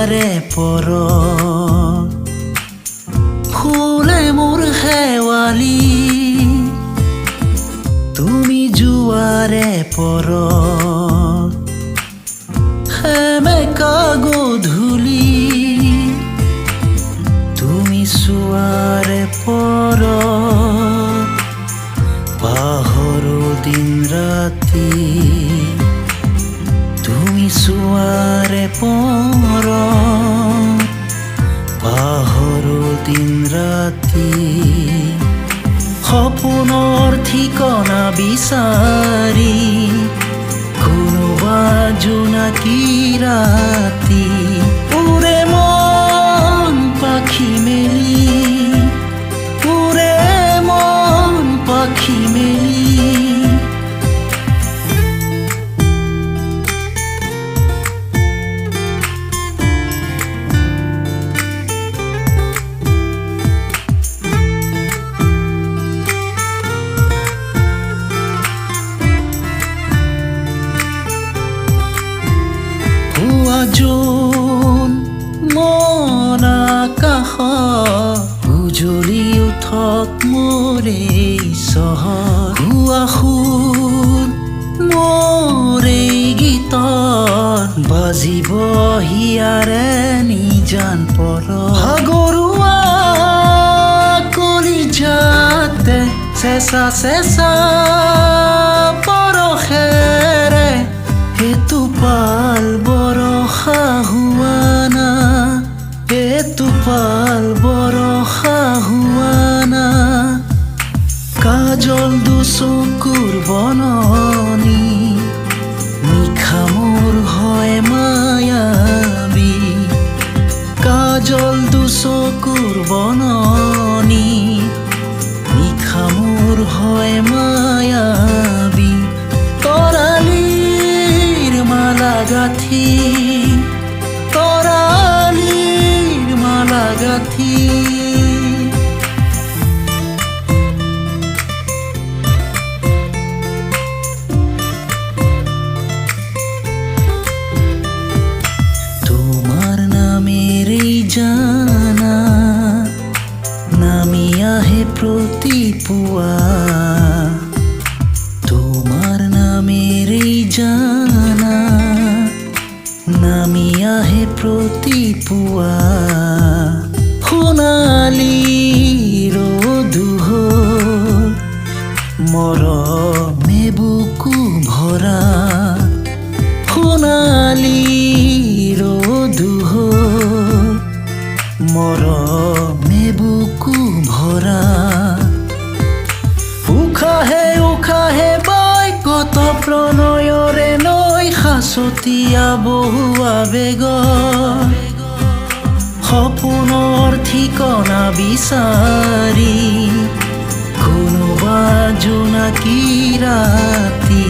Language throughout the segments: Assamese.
জোৱাৰে পৰ ফুলে মোৰ শেৱালি তুমি জোৱাৰে পৰ সেমেকা গধূলি তুমি চোৱাৰে পৰ পাহৰো দিন ৰাতি তুমি চোৱাৰে পৰ পাহৰো দিন ৰাতি সপোনৰ ঠিকনা বিচাৰি কোনোবা জোনাকী ৰাতি উৰে মন পাখি মেলি উৰে মন পাখি মেলি জোন মন আকাশ উজলি উঠক মোৰে চহৰ হুৱা সুৰ মোৰে গীতত বাজিব হিয়াৰে নিজান পৰ ভাগৰুৱা কলিজাতে চেঁচা চেঁচা পৰশেৰে হেতু পাল বৰষা হোৱা না হেতু পাল বৰষা হোৱা না কাজল দুচকুৰ বননি নিশা মোৰ হয় মায়াবী কাজল দুচকুৰ বননি নিশা মোৰ হয় মায়াবী গাথি তৰালিৰ মালা গাথি তোমাৰ নামেৰেই জানা নামি আহে প্ৰতি পুৱা তোমাৰ নামেৰেই জানা নামি আহে প্ৰতি পুৱা সোণালী ৰ'দুহৰ মৰমে বুকু ভৰা সোণালী ৰ'দুহৰ মৰমে বুকু ভৰা উশাহে উশাহে বৈ কত প্ৰণয়ৰে নৈ সাঁচতীয়া বহু আবেগ সপোনৰ ঠিকনা বিচাৰি কোনোবা জোনাকী ৰাতি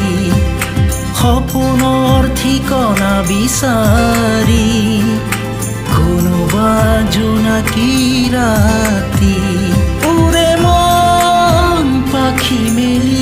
সপোনৰ ঠিকনা বিচাৰি কোনোবা জোনাকী ৰাতি উৰে মন পাখি মেলি